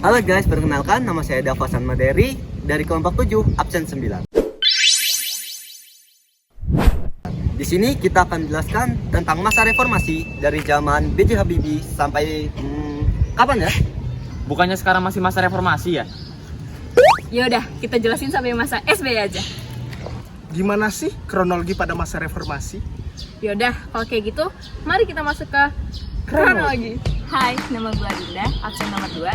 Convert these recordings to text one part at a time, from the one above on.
Halo guys, perkenalkan nama saya Davasan Maderi dari kelompok 7, absen 9. Di sini kita akan menjelaskan tentang masa reformasi dari zaman B.J. Habibie sampai kapan ya? Bukannya sekarang masih masa reformasi ya? Yaudah, kita jelasin sampai masa SBY aja. Gimana sih kronologi pada masa reformasi? Yaudah, kalau kayak gitu, mari kita masuk ke kronologi. Hai, nama gue Dinda, absen nomor 2.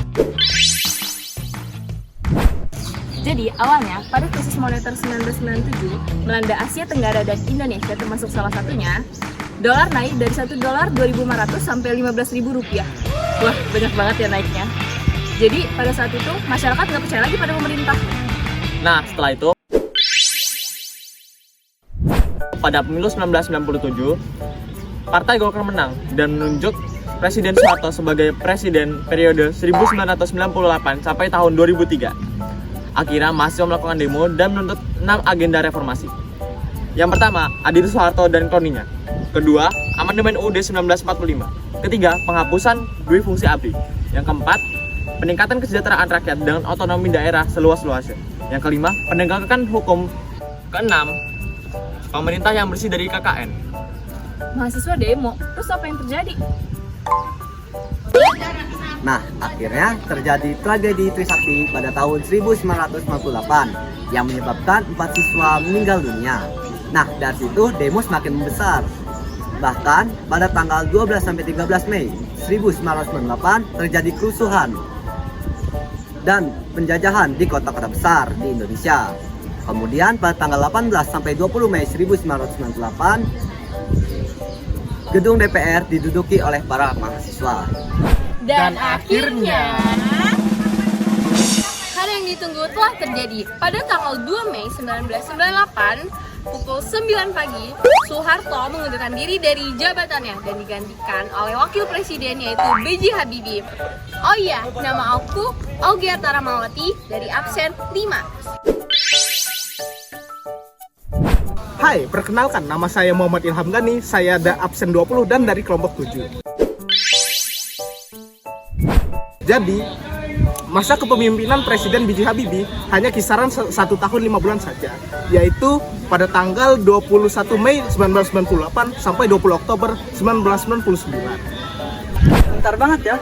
Jadi, awalnya pada krisis moneter 1997 melanda Asia Tenggara dan Indonesia termasuk salah satunya, dolar naik dari $1 2.500 sampai 15.000 rupiah. Wah, banyak banget ya naiknya. Jadi, pada saat itu, masyarakat nggak percaya lagi pada pemerintah. Nah, setelah itu, pada pemilu 1997, Partai Golkar menang dan menunjuk Presiden Soeharto sebagai presiden periode 1998 sampai tahun 2003. Akhirnya mahasiswa melakukan demo dan menuntut 6 agenda reformasi. Yang pertama, adil Soeharto dan kroninya. Kedua, amandemen UUD 1945. Ketiga, penghapusan dui fungsi ABRI. Yang keempat, peningkatan kesejahteraan rakyat dengan otonomi daerah seluas-luasnya. Yang kelima, penegakan hukum. Keenam, pemerintah yang bersih dari KKN. Mahasiswa demo, terus apa yang terjadi? Nah, akhirnya terjadi tragedi Trisakti pada tahun 1998 yang menyebabkan 4 siswa meninggal dunia. Nah, dari situ demo semakin membesar. Bahkan pada tanggal 12-13 Mei 1998 terjadi kerusuhan dan penjajahan di kota-kota besar di Indonesia. Kemudian pada tanggal 18-20 Mei 1998 gedung DPR diduduki oleh para mahasiswa. Dan akhirnya hal yang ditunggu telah terjadi. Pada tanggal 2 Mei 1998 pukul 9 pagi, Soeharto mengundurkan diri dari jabatannya dan digantikan oleh wakil presiden yaitu B.J. Habibie. Oh iya, nama aku Augiarta Ramawati dari absen 5. Hai, perkenalkan nama saya Muhammad Ilham Gani, saya ada absen 20 dan dari kelompok 7. Jadi, masa kepemimpinan Presiden B.J. Habibie hanya kisaran 1 tahun 5 bulan saja, yaitu pada tanggal 21 Mei 1998 sampai 20 Oktober 1999. Bentar banget ya.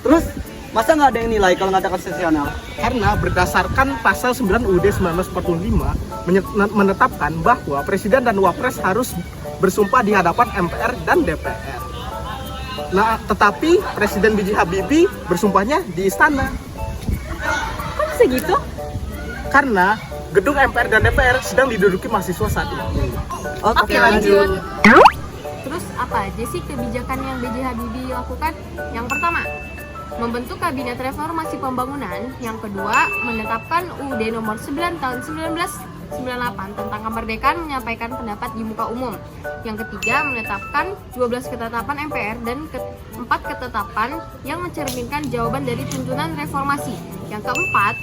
Terus, masa nggak ada yang nilai kalau nggak ada konstitusional? Karena berdasarkan pasal 9 UUD 1945 menetapkan bahwa Presiden dan Wapres harus bersumpah di hadapan MPR dan DPR. Nah, tetapi Presiden B.J. Habibie bersumpahnya di istana. Kok bisa gitu? Karena gedung MPR dan DPR sedang diduduki mahasiswa saat ini. Oke, lanjut. Terus apa aja sih kebijakan yang B.J. Habibie lakukan? Yang pertama, membentuk Kabinet Reformasi Pembangunan. Yang kedua, menetapkan UUD nomor 9 tahun 1998 tentang kemerdekaan menyampaikan pendapat di muka umum. Yang ketiga, menetapkan 12 ketetapan MPR dan 4 ketetapan yang mencerminkan jawaban dari tuntunan reformasi. Yang keempat,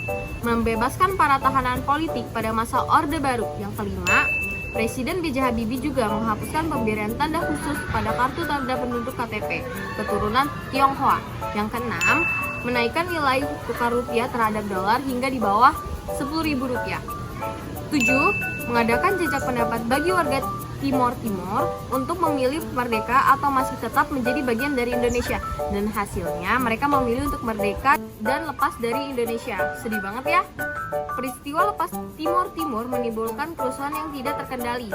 membebaskan para tahanan politik pada masa Orde Baru. Yang kelima, Presiden B.J. Habibie juga menghapuskan pemberian tanda khusus pada kartu tanda penduduk KTP keturunan Tionghoa. Yang keenam, menaikkan nilai tukar rupiah terhadap dolar hingga di bawah Rp10.000. 7. Mengadakan jejak pendapat bagi warga Timor untuk memilih merdeka atau masih tetap menjadi bagian dari Indonesia. Dan hasilnya mereka memilih untuk merdeka dan lepas dari Indonesia. Sedih banget ya. Peristiwa lepas Timor menimbulkan kerusuhan yang tidak terkendali.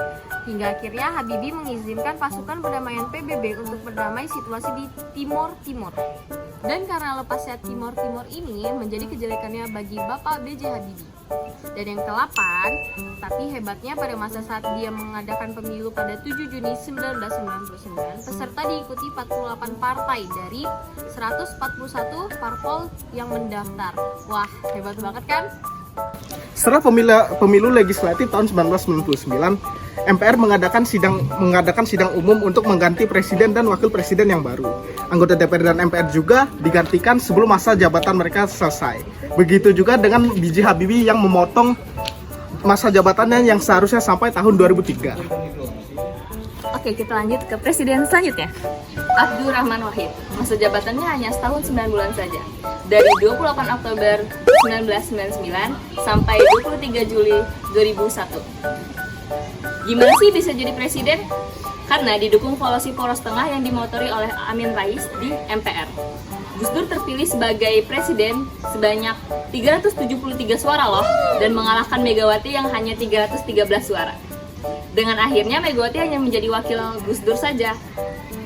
Hingga akhirnya Habibie mengizinkan pasukan perdamaian PBB untuk berdamai situasi di Timor. Dan karena lepasnya Timor ini menjadi kejelekannya bagi Bapak B.J. Habibie. Dan yang ke-8, tapi hebatnya pada masa saat dia mengadakan pemilu pada 7 Juni 1999, peserta diikuti 48 partai dari 141 parpol yang mendaftar. Wah, hebat banget kan? Setelah pemilu legislatif tahun 1999, MPR mengadakan sidang umum untuk mengganti presiden dan wakil presiden yang baru. Anggota DPR dan MPR juga digantikan sebelum masa jabatan mereka selesai. Begitu juga dengan B.J. Habibie yang memotong masa jabatannya yang seharusnya sampai tahun 2003. Oke, kita lanjut ke presiden selanjutnya. Abdurrahman Wahid. Masa jabatannya hanya setahun 9 bulan saja. Dari 28 Oktober 1999 sampai 23 Juli 2001. Gimana sih bisa jadi presiden? Karena didukung koalisi poros tengah yang dimotori oleh Amin Rais di MPR. Gus Dur terpilih sebagai presiden sebanyak 373 suara loh, dan mengalahkan Megawati yang hanya 313 suara. Dengan akhirnya Megawati hanya menjadi wakil Gus Dur saja.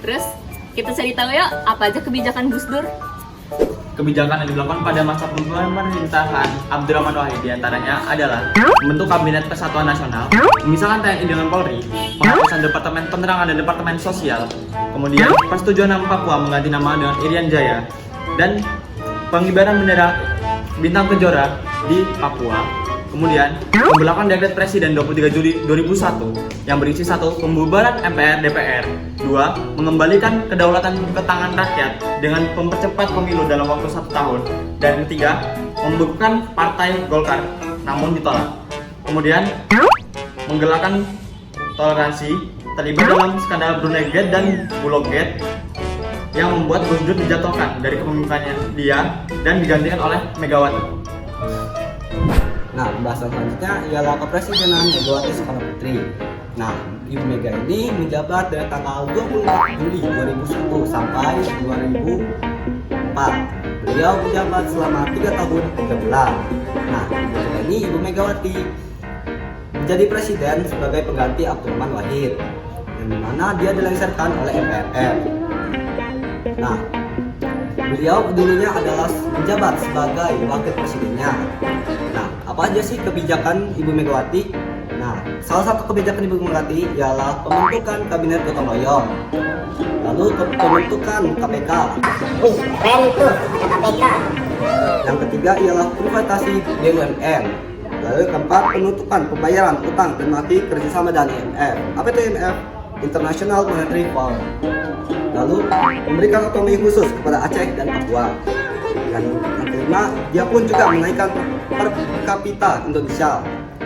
Terus kita cari tahu ya apa aja kebijakan Gus Dur. Kebijakan yang dilakukan pada masa pemerintahan Abdurrahman Wahid diantaranya adalah membentuk Kabinet Persatuan Nasional, memisahkan TNI dengan Polri, penghapusan Departemen Penerangan dan Departemen Sosial, kemudian persetujuan nama Papua mengganti nama dengan Irian Jaya, dan pengibaran bendera Bintang Kejora di Papua. Kemudian, pembelakan Dekret Presiden 23 Juli 2001 yang berisi 1. Pembubaran MPR DPR, 2. Mengembalikan kedaulatan ke tangan rakyat dengan mempercepat pemilu dalam waktu 1 tahun, dan 3. Membukukan Partai Golkar, namun ditolak. Kemudian, menggelarkan toleransi, terlibat dalam skandal Brunei Gate dan Bulog Gate yang membuat Gus Dur dijatuhkan dari kepemimpinannya dia dan digantikan oleh Megawati. Nah, pembahasan selanjutnya ialah kepresidenan Megawati Soekarno Putri. Nah, Ibu Mega ini menjabat dari tanggal 24 Juli 2001 sampai 2004. Beliau menjabat selama 3 tahun 3 bulan. Nah, ini Ibu Megawati menjadi presiden sebagai pengganti Abdurrahman Wahid, yang dimana dia dilengsarkan oleh MPR. Nah, beliau dulunya adalah menjabat sebagai wakil presidennya. Nah, apa aja sih kebijakan Ibu Megawati? Nah, salah satu kebijakan Ibu Megawati ialah pembentukan kabinet gotong royong, lalu pembentukan KPK. Keren itu, KPK. Yang ketiga ialah privatisasi BUMN. Lalu yang keempat, penutupan pembayaran utang dan mati kerjasama dengan IMF. Apa itu IMF? International Monetary Fund. Lalu memberikan otonomi khusus kepada Aceh dan Papua. Dan yang kelima, dia pun juga menaikkan per kapita Indonesia.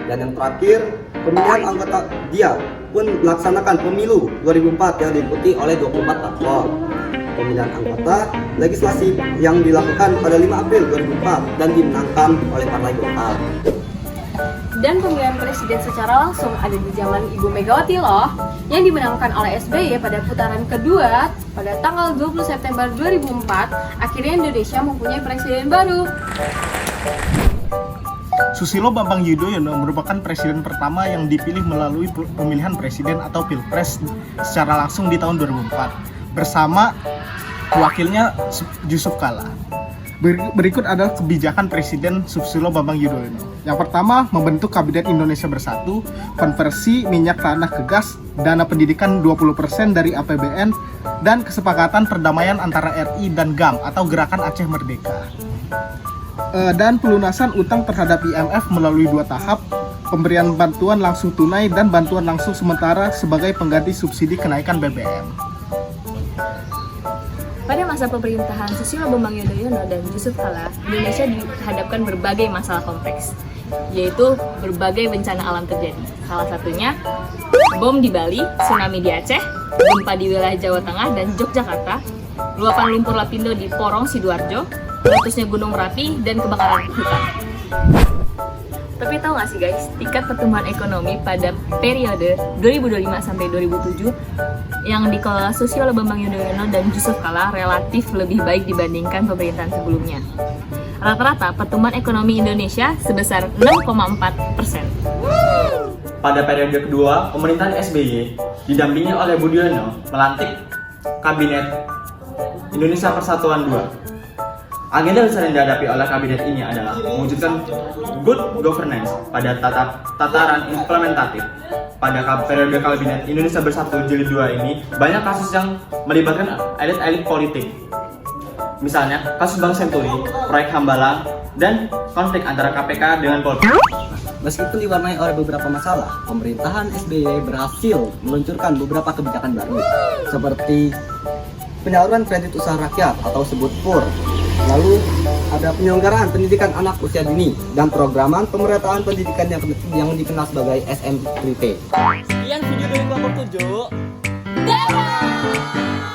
Dan yang terakhir, pemilihan anggota, dia pun melaksanakan pemilu 2004 yang diikuti oleh 24 parpol. Pemilihan anggota legislasi yang dilakukan pada 5 April 2004 dan dimenangkan oleh Partai Golkar. Dan pemilihan presiden secara langsung ada di zaman Ibu Megawati loh, yang dimenangkan oleh SBY pada putaran kedua pada tanggal 20 September 2004. Akhirnya Indonesia mempunyai presiden baru. Susilo Bambang Yudhoyono merupakan presiden pertama yang dipilih melalui pemilihan presiden atau pilpres secara langsung di tahun 2004 bersama wakilnya Yusuf Kala. Berikut adalah kebijakan Presiden Susilo Bambang Yudhoyono. Yang pertama, membentuk Kabinet Indonesia Bersatu, konversi minyak tanah ke gas, dana pendidikan 20% dari APBN, dan kesepakatan perdamaian antara RI dan GAM atau Gerakan Aceh Merdeka. Dan pelunasan utang terhadap IMF melalui 2 tahap, pemberian bantuan langsung tunai dan bantuan langsung sementara sebagai pengganti subsidi kenaikan BBM. Pada masa pemerintahan Susilo Bambang Yudhoyono dan Yusuf Kala, Indonesia dihadapkan berbagai masalah kompleks, yaitu berbagai bencana alam terjadi. Salah satunya bom di Bali, tsunami di Aceh, gempa di wilayah Jawa Tengah dan Yogyakarta, luapan lumpur lapindo di Porong, Sidoarjo, meletusnya Gunung Merapi, dan kebakaran hutan. Tapi tahu nggak sih guys, tingkat pertumbuhan ekonomi pada periode 2025 sampai 2007 yang dikelola Susilo Bambang Yudhoyono dan Yusuf Kala relatif lebih baik dibandingkan pemerintahan sebelumnya. Rata-rata pertumbuhan ekonomi Indonesia sebesar 6,4%. Pada periode kedua, pemerintahan SBY didampingi oleh Budiono melantik Kabinet Indonesia Persatuan II. Agenda besar yang dihadapi oleh kabinet ini adalah mewujudkan good governance pada tataran implementatif. Pada periode Kabinet Indonesia Bersatu Jilid 2 ini, banyak kasus yang melibatkan elit-elit politik. Misalnya, kasus Bank Senturi, proyek Hambalang, dan konflik antara KPK dengan Polri. Meskipun diwarnai oleh beberapa masalah, pemerintahan SBY berhasil meluncurkan beberapa kebijakan baru, seperti penyaluran kredit usaha rakyat atau sebut PUR. Lalu ada penyelenggaraan pendidikan anak usia dini dan programan pemerataan pendidikan yang dikenal sebagai SM3P. Sekian video dari kelompok 7. Dadah!